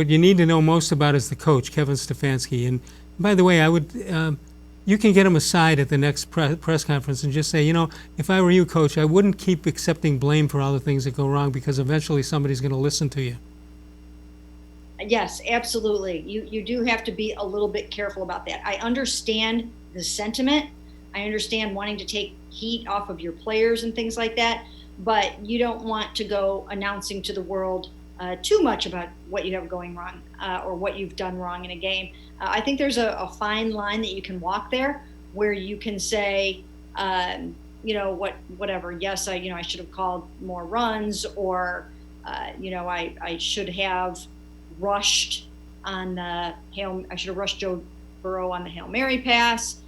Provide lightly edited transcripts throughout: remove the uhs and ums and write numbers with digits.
What you need to know most about is the coach, Kevin Stefanski. And by the way, you can get him aside at the next press conference and just say, if I were you, coach, I wouldn't keep accepting blame for all the things that go wrong because eventually somebody's going to listen to you. Yes, absolutely. You do have to be a little bit careful about that. I understand the sentiment. I understand wanting to take heat off of your players and things like that, but you don't want to go announcing to the world too much about what you have going wrong or what you've done wrong in a game. I think there's a fine line that you can walk there where you can say, whatever. Yes, I should have called more runs, or I should have rushed on the I should have rushed Joe Burrow on the Hail Mary pass.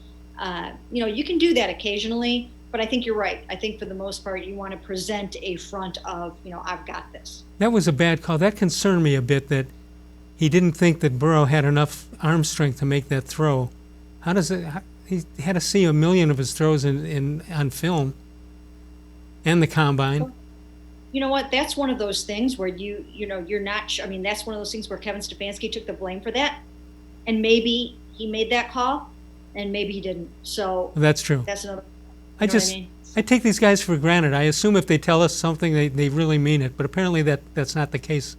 You can do that occasionally, but I think you're right. I think for the most part, you want to present a front of, I've got this. That was a bad call. That concerned me a bit that he didn't think that Burrow had enough arm strength to make that throw. He had to see a million of his throws on film and the combine. You know what? That's one of those things where you're not. I mean, that's one of those things where Kevin Stefanski took the blame for that, and maybe he made that call, and maybe he didn't. So that's true. That's another. I take these guys for granted. I assume if they tell us something, they really mean it. But apparently that's not the case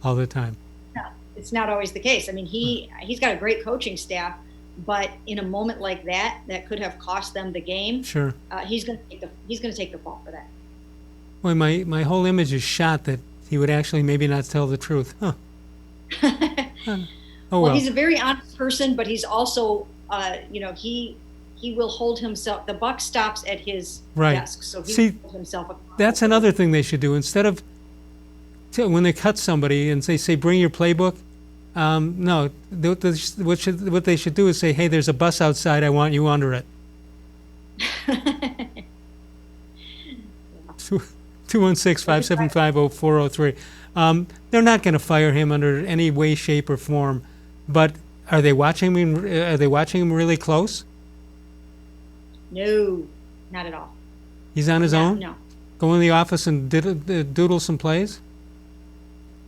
all the time. No, it's not always the case. I mean, he's got a great coaching staff, but in a moment like that could have cost them the game. Sure. He's going to take the fall for that. Well, my whole image is shot that he would actually maybe not tell the truth. Huh. Oh well. He's a very honest person, but he's also, he will hold himself. The buck stops at his desk, so he holds himself accountable. That's another thing they should do. Instead of when they cut somebody and say bring your playbook. No, what they should do is say, hey, there's a bus outside. I want you under it. 216-575-0403. They're not going to fire him under any way, shape, or form. But are they watching him? Are they watching him really close? No, not at all. He's on his own? No. Go in the office and doodle some plays?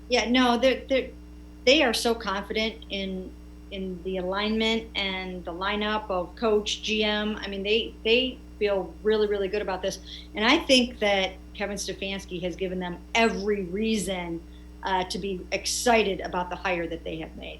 Yeah, no. They are so confident in the alignment and the lineup of coach, GM. I mean, they feel really, really good about this. And I think that Kevin Stefanski has given them every reason to be excited about the hire that they have made.